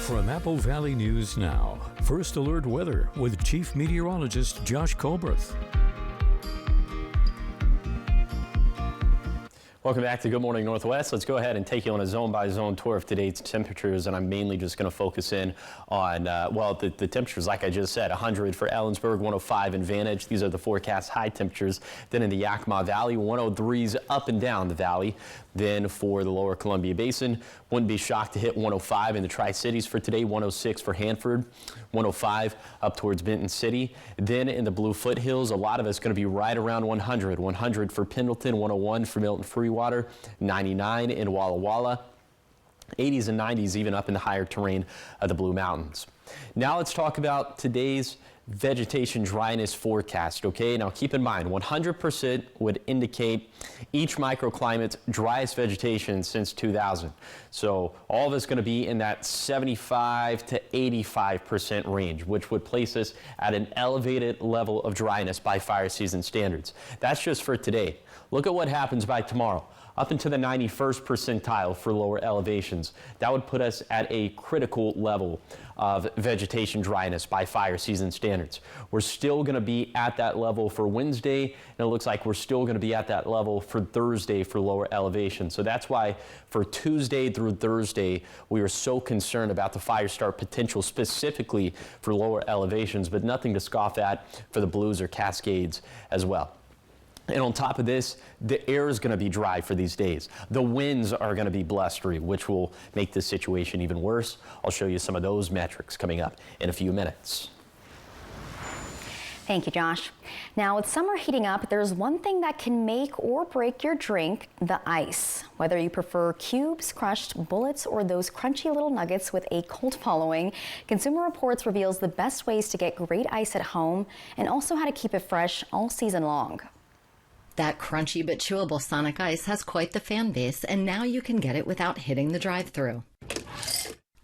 From Apple Valley News Now, First Alert Weather with Chief Meteorologist Josh Colbreth. Welcome back to Good Morning Northwest. Let's go ahead and take you on a zone-by-zone tour of today's temperatures, and I'm mainly just going to focus in on, the temperatures, like I just said, 100 for Ellensburg, 105 in Vantage. These are the forecast high temperatures. Then in the Yakima Valley, 103s up and down the valley. Then for the lower Columbia Basin, wouldn't be shocked to hit 105 in the Tri-Cities for today, 106 for Hanford, 105 up towards Benton City. Then in the Blue Foothills, a lot of it's going to be right around 100. 100 for Pendleton, 101 for Milton Freewater, 99 in Walla Walla, 80s and 90s even up in the higher terrain of the Blue Mountains. Now let's talk about today's vegetation dryness forecast. Okay, now keep in mind 100% would indicate each microclimate's driest vegetation since 2000. So all of it's going to be in that 75 to 85% range, which would place us at an elevated level of dryness by fire season standards. That's just for today. Look at what happens by tomorrow. Up into the 91st percentile for lower elevations. That would put us at a critical level of vegetation dryness by fire season standards. We're still going to be at that level for Wednesday, and it looks like we're still going to be at that level for Thursday for lower elevations. So that's why for Tuesday through Thursday, we are so concerned about the fire start potential specifically for lower elevations, but nothing to scoff at for the Blues or Cascades as well. And on top of this, the air is going to be dry for these days. The winds are going to be blustery, which will make this situation even worse. I'll show you some of those metrics coming up in a few minutes. Thank you, Josh. Now, with summer heating up, there's one thing that can make or break your drink, the ice. Whether you prefer cubes, crushed bullets, or those crunchy little nuggets with a cult following, Consumer Reports reveals the best ways to get great ice at home and also how to keep it fresh all season long. That crunchy but chewable Sonic Ice has quite the fan base, and now you can get it without hitting the drive-thru.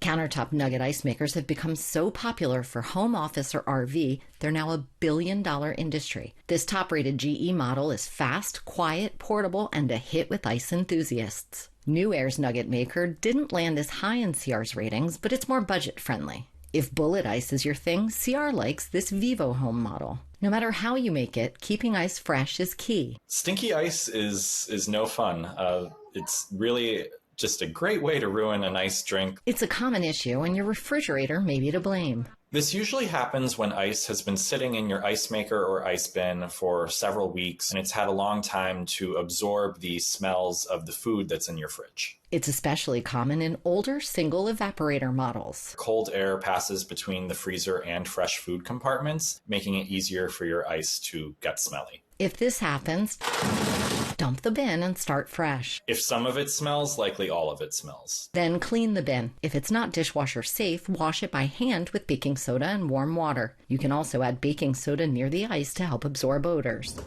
Countertop nugget ice makers have become so popular for home office or RV, they're now a billion-dollar industry. This top-rated GE model is fast, quiet, portable, and a hit with ice enthusiasts. New Air's nugget maker didn't land as high in CR's ratings, but it's more budget-friendly. If bullet ice is your thing, CR likes this Vivo Home model. No matter how you make it, keeping ice fresh is key. Stinky ice is no fun. It's really just a great way to ruin a nice drink. It's a common issue, and your refrigerator may be to blame. This usually happens when ice has been sitting in your ice maker or ice bin for several weeks, and it's had a long time to absorb the smells of the food that's in your fridge. It's especially common in older single evaporator models. Cold air passes between the freezer and fresh food compartments, making it easier for your ice to get smelly. If this happens, dump the bin and start fresh. If some of it smells, likely all of it smells. Then clean the bin. If it's not dishwasher safe, wash it by hand with baking soda and warm water. You can also add baking soda near the ice to help absorb odors.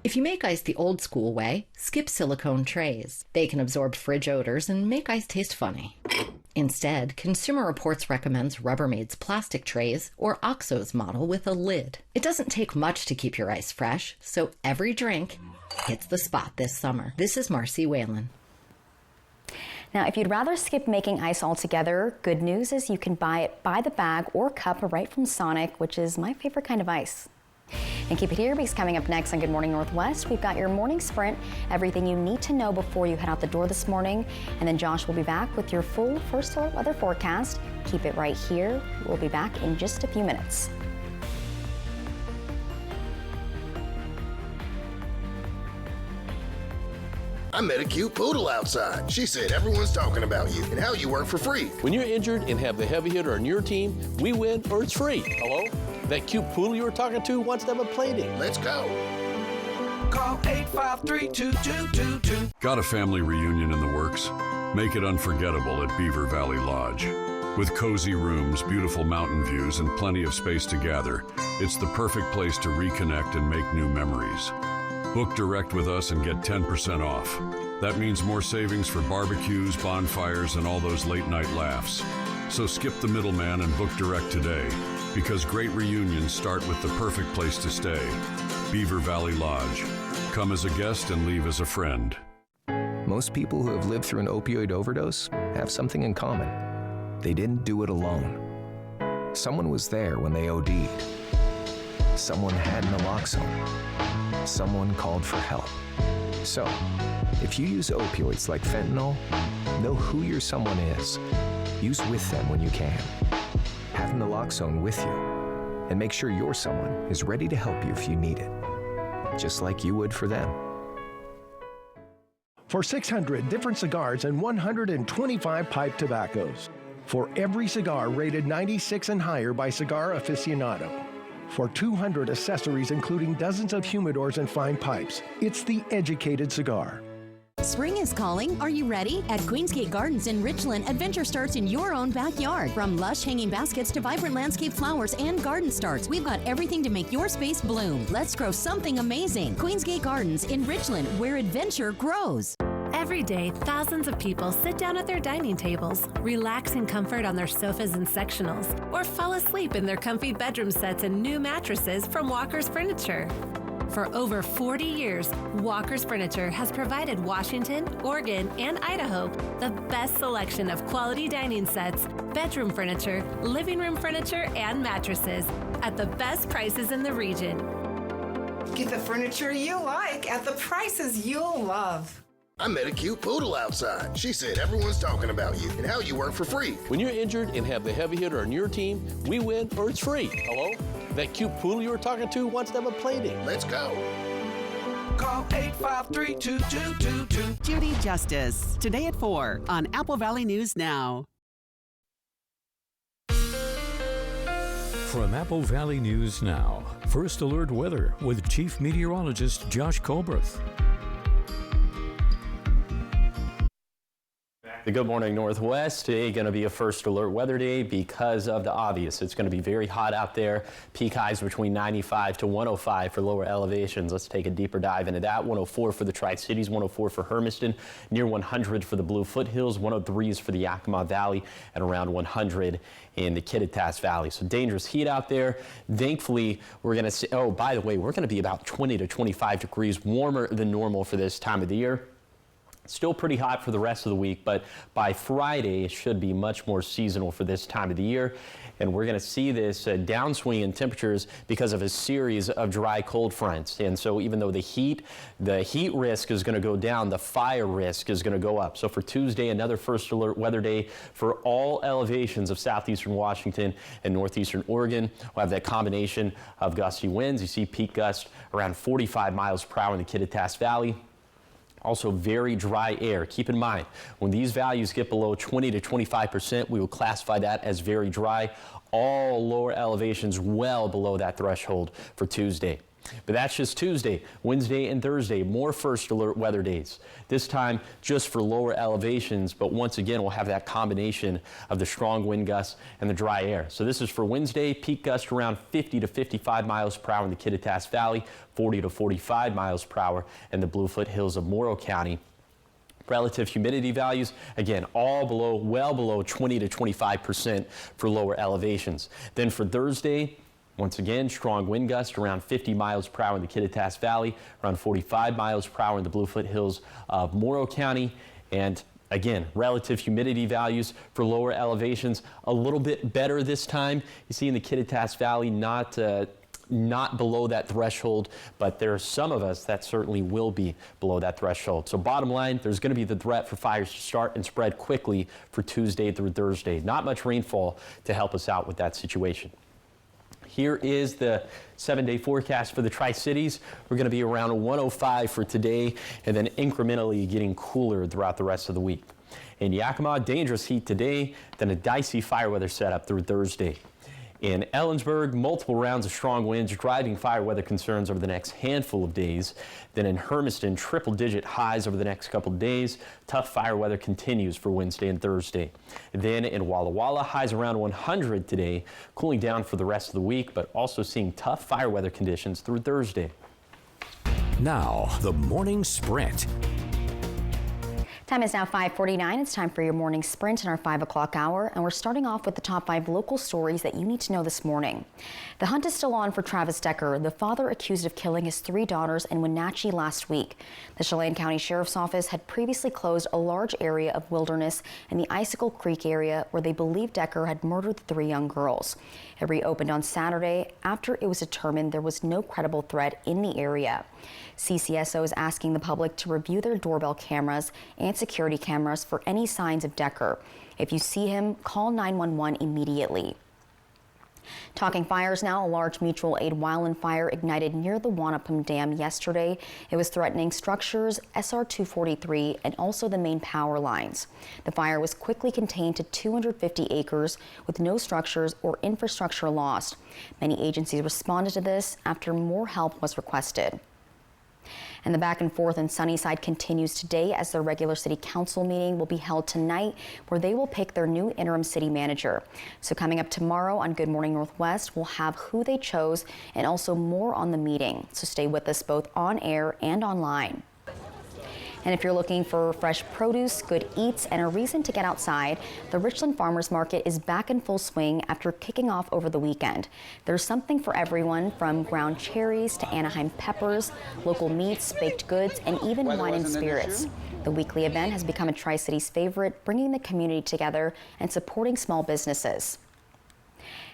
If you make ice the old school way, skip silicone trays. They can absorb fridge odors and make ice taste funny. Instead, Consumer Reports recommends Rubbermaid's plastic trays or OXO's model with a lid. It doesn't take much to keep your ice fresh, so every drink hits the spot this summer. This is Marcy Whalen. Now, if you'd rather skip making ice altogether, good news is you can buy it by the bag or cup right from Sonic, which is my favorite kind of ice. And keep it here, because coming up next on Good Morning Northwest, we've got your morning sprint, everything you need to know before you head out the door this morning. And then Josh will be back with your full First Alert weather forecast. Keep it right here. We'll be back in just a few minutes. I met a cute poodle outside. She said everyone's talking about you and how you work for free. When you're injured and have the heavy hitter on your team, we win or it's free. Hello? That cute poodle you were talking to wants to have a play date. Let's go. Call 853-2222. Got a family reunion in the works? Make it unforgettable at Beaver Valley Lodge. With cozy rooms, beautiful mountain views, and plenty of space to gather, it's the perfect place to reconnect and make new memories. Book direct with us and get 10% off. That means more savings for barbecues, bonfires, and all those late-night laughs. So skip the middleman and book direct today, because great reunions start with the perfect place to stay. Beaver Valley Lodge. Come as a guest and leave as a friend. Most people who have lived through an opioid overdose have something in common. They didn't do it alone. Someone was there when they OD'd. Someone had naloxone. Someone called for help. So, if you use opioids like fentanyl, know who your someone is. Use with them when you can. Have naloxone with you. And make sure your someone is ready to help you if you need it. Just like you would for them. For 600 different cigars and 125 pipe tobaccos. For every cigar rated 96 and higher by Cigar Aficionado. For 200 accessories, including dozens of humidors and fine pipes. It's the educated cigar. Spring is calling. Are you ready? At Queensgate Gardens in Richland, adventure starts in your own backyard. From lush hanging baskets to vibrant landscape flowers and garden starts, we've got everything to make your space bloom. Let's grow something amazing. Queensgate Gardens in Richland, where adventure grows. Every day, thousands of people sit down at their dining tables, relax in comfort on their sofas and sectionals, or fall asleep in their comfy bedroom sets and new mattresses from Walker's Furniture. For over 40 years, Walker's Furniture has provided Washington, Oregon, and Idaho the best selection of quality dining sets, bedroom furniture, living room furniture, and mattresses at the best prices in the region. Get the furniture you like at the prices you'll love. I met a cute poodle outside. She said everyone's talking about you and how you work for free. When you're injured and have the heavy hitter on your team, we win or it's free. Hello? That cute poodle you were talking to wants to have a play date. Let's go. Call 853-2222. Judy Justice, today at 4 on Apple Valley News Now. From Apple Valley News Now, First Alert Weather with Chief Meteorologist Josh Colbreth. The Good Morning Northwest, today going to be a First Alert weather day because of the obvious. It's going to be very hot out there. Peak highs between 95 to 105 for lower elevations. Let's take a deeper dive into that. 104 for the Tri-Cities, 104 for Hermiston, near 100 for the Blue Foothills, 103s for the Yakima Valley, and around 100 in the Kittitas Valley. So dangerous heat out there. Thankfully, we're going to see, oh, by the way, we're going to be about 20 to 25 degrees warmer than normal for this time of the year. Still pretty hot for the rest of the week, but by Friday, it should be much more seasonal for this time of the year. And we're going to see this downswing in temperatures because of a series of dry cold fronts. And so even though the heat risk is going to go down, the fire risk is going to go up. So for Tuesday, another First Alert weather day for all elevations of southeastern Washington and northeastern Oregon. We'll have that combination of gusty winds. You see peak gusts around 45 miles per hour in the Kittitas Valley. Also very dry air. Keep in mind, when these values get below 20 to 25%, we will classify that as very dry. All lower elevations well below that threshold for Tuesday. But that's just Tuesday. Wednesday and Thursday, more First Alert weather days. This time just for lower elevations, but once again, we'll have that combination of the strong wind gusts and the dry air. So this is for Wednesday, peak gust around 50 to 55 miles per hour in the Kittitas Valley, 40 to 45 miles per hour in the Blue Foothills of Morrow County. Relative humidity values, again, all below, well below 20 to 25% for lower elevations. Then for Thursday, once again, strong wind gusts around 50 miles per hour in the Kittitas Valley, around 45 miles per hour in the Bluefoot Hills of Morrow County. And again, relative humidity values for lower elevations a little bit better this time. You see in the Kittitas Valley, not below that threshold, but there are some of us that certainly will be below that threshold. So bottom line, there's going to be the threat for fires to start and spread quickly for Tuesday through Thursday. Not much rainfall to help us out with that situation. Here is the 7-day forecast for the Tri-Cities. We're going to be around 105 for today and then incrementally getting cooler throughout the rest of the week. In Yakima, dangerous heat today, then a dicey fire weather setup through Thursday. In Ellensburg, multiple rounds of strong winds driving fire weather concerns over the next handful of days. Then in Hermiston, triple-digit highs over the next couple of days. Tough fire weather continues for Wednesday and Thursday. Then in Walla Walla, highs around 100 today, cooling down for the rest of the week, but also seeing tough fire weather conditions through Thursday. Now, the morning sprint. Time is now 5:49. It's time for your morning sprint in our 5 o'clock hour, and we're starting off with the top 5 local stories that you need to know this morning. The hunt is still on for Travis Decker, the father accused of killing his 3 daughters in Wenatchee last week. The Chelan County Sheriff's Office had previously closed a large area of wilderness in the Icicle Creek area where they believed Decker had murdered the 3 young girls. It reopened on Saturday after it was determined there was no credible threat in the area. CCSO is asking the public to review their doorbell cameras and security cameras for any signs of Decker. If you see him, call 911 immediately. Talking fires now, a large mutual aid wildland fire ignited near the Wanapum Dam yesterday. It was threatening structures, SR 243, and also the main power lines. The fire was quickly contained to 250 acres with no structures or infrastructure lost. Many agencies responded to this after more help was requested. And the back and forth in Sunnyside continues today as their regular city council meeting will be held tonight where they will pick their new interim city manager. So coming up tomorrow on Good Morning Northwest, we'll have who they chose and also more on the meeting. So stay with us both on air and online. And if you're looking for fresh produce, good eats, and a reason to get outside, the Richland Farmers Market is back in full swing after kicking off over the weekend. There's something for everyone, from ground cherries to Anaheim peppers, local meats, baked goods, and even wine and spirits. The weekly event has become a Tri-Cities favorite, bringing the community together and supporting small businesses.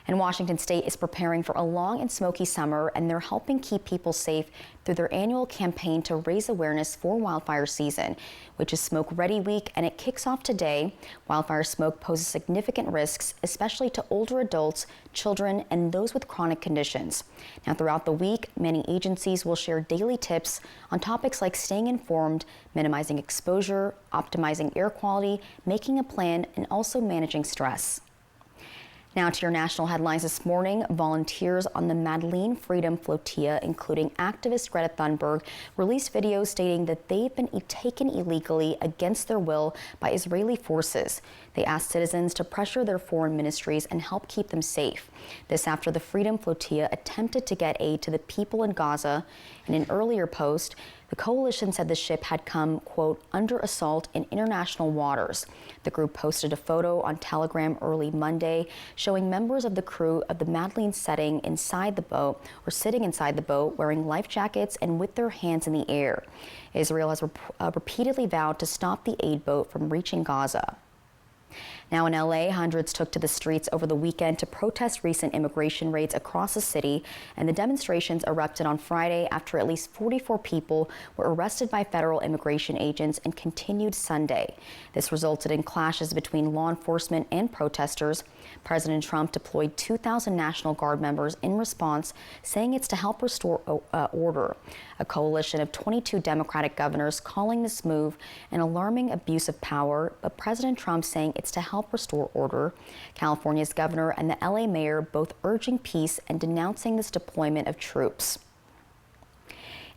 And Washington State is preparing for a long and smoky summer, and they're helping keep people safe through their annual campaign to raise awareness for wildfire season, which is Smoke Ready Week, and it kicks off today. Wildfire smoke poses significant risks, especially to older adults, children, and those with chronic conditions. Now, throughout the week, many agencies will share daily tips on topics like staying informed, minimizing exposure, optimizing air quality, making a plan, and also managing stress. Now to your national headlines this morning. Volunteers on the Madeleine Freedom Flotilla, including activist Greta Thunberg, released videos stating that they've been taken illegally against their will by Israeli forces. They asked citizens to pressure their foreign ministries and help keep them safe. This after the Freedom Flotilla attempted to get aid to the people in Gaza. In an earlier post, the coalition said the ship had come, quote, under assault in international waters. The group posted a photo on Telegram early Monday showing members of the crew of the Madeleine sitting inside the boat wearing life jackets and with their hands in the air. Israel has repeatedly vowed to stop the aid boat from reaching Gaza. Now in LA, hundreds took to the streets over the weekend to protest recent immigration raids across the city, and the demonstrations erupted on Friday after at least 44 people were arrested by federal immigration agents and continued Sunday. This resulted in clashes between law enforcement and protesters. President Trump deployed 2,000 National Guard members in response, saying it's to help restore order. A coalition of 22 Democratic governors calling this move an alarming abuse of power, but President Trump saying it's to help restore order. California's governor and the LA mayor both urging peace and denouncing this deployment of troops.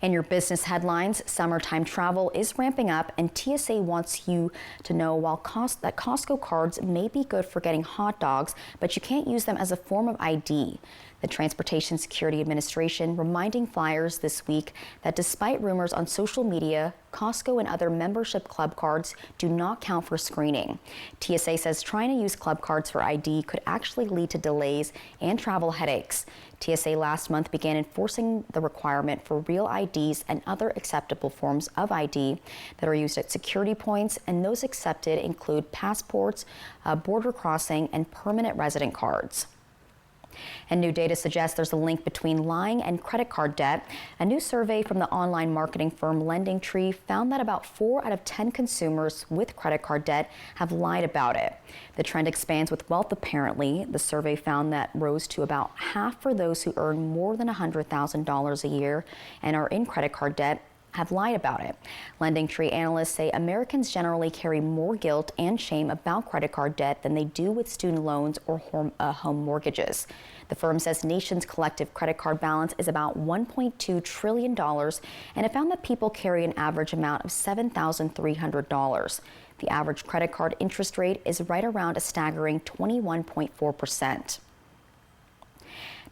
In your business headlines, summertime travel is ramping up, and TSA wants you to know that Costco cards may be good for getting hot dogs, but you can't use them as a form of ID. The Transportation Security Administration reminding flyers this week that despite rumors on social media, Costco and other membership club cards do not count for screening. TSA says trying to use club cards for ID could actually lead to delays and travel headaches. TSA last month began enforcing the requirement for real IDs and other acceptable forms of ID that are used at security points, and those accepted include passports, border crossing, and permanent resident cards. And new data suggests there's a link between lying and credit card debt. A new survey from the online marketing firm LendingTree found that about 4 out of 10 consumers with credit card debt have lied about it. The trend expands with wealth, apparently. The survey found that rose to about half for those who earn more than $100,000 a year and are in credit card debt have lied about it. LendingTree analysts say Americans generally carry more guilt and shame about credit card debt than they do with student loans or home mortgages. The firm says nation's collective credit card balance is about $1.2 trillion, and it found that people carry an average amount of $7,300. The average credit card interest rate is right around a staggering 21.4%.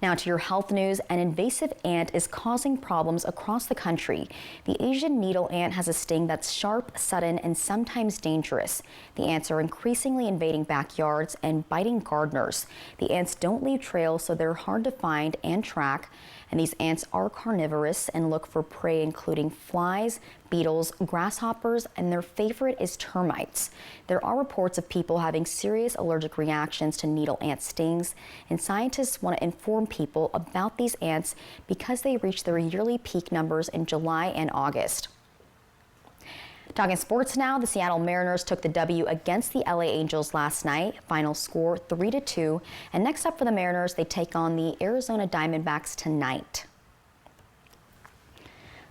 Now to your health news. An invasive ant is causing problems across the country. The Asian needle ant has a sting that's sharp, sudden, and sometimes dangerous. The ants are increasingly invading backyards and biting gardeners. The ants don't leave trails, so they're hard to find and track. And these ants are carnivorous and look for prey including flies, beetles, grasshoppers, and their favorite is termites. There are reports of people having serious allergic reactions to needle ant stings, and scientists want to inform people about these ants because they reach their yearly peak numbers in July and August. Talking sports now, the Seattle Mariners took the W against the LA Angels last night. Final score 3-2. And next up for the Mariners, they take on the Arizona Diamondbacks tonight.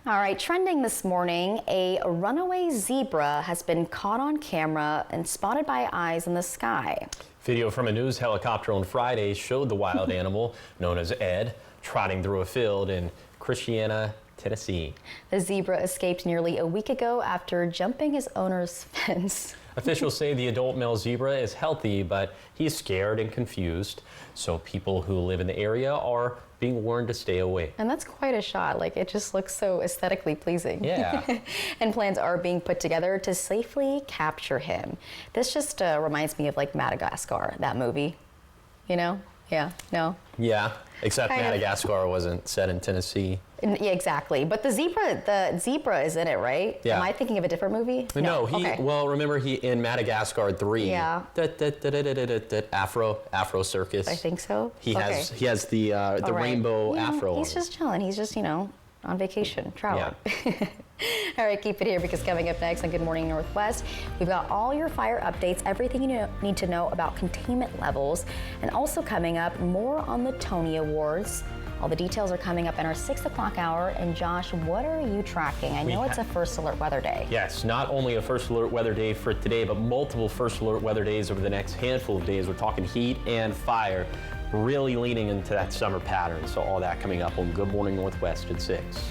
All right, trending this morning, a runaway zebra has been caught on camera and spotted by eyes in the sky. Video from a news helicopter on Friday showed the wild animal, known as Ed, trotting through a field in Christiana, Tennessee. The zebra escaped nearly a week ago after jumping his owner's fence. Officials say the adult male zebra is healthy, but he's scared and confused. So people who live in the area are being warned to stay away. And that's quite a shot. Like, it just looks so aesthetically pleasing. Yeah. And plans are being put together to safely capture him. This just reminds me of like Madagascar, that movie, you know? Yeah, no? Yeah, except Kind of. Madagascar wasn't set in Tennessee. Yeah, exactly. But the zebra is in it, right? Yeah. Am I thinking of a different movie? No, Okay. well, remember he in Madagascar 3. Yeah. Afro Circus. I think so. He Okay. has the All right. rainbow You know, afro. He's just chilling. He's just, on vacation, traveling. All right, keep it here because coming up next on Good Morning Northwest, we've got all your fire updates, everything you need to know about containment levels, and also coming up, more on the Tony Awards. All the details are coming up in our 6 o'clock hour. And Josh, what are you tracking? I know it's a First Alert Weather Day. Yes, not only a First Alert Weather Day for today, but multiple First Alert Weather Days over the next handful of days. We're talking heat and fire, really leaning into that summer pattern. So all that coming up on Good Morning Northwest at 6.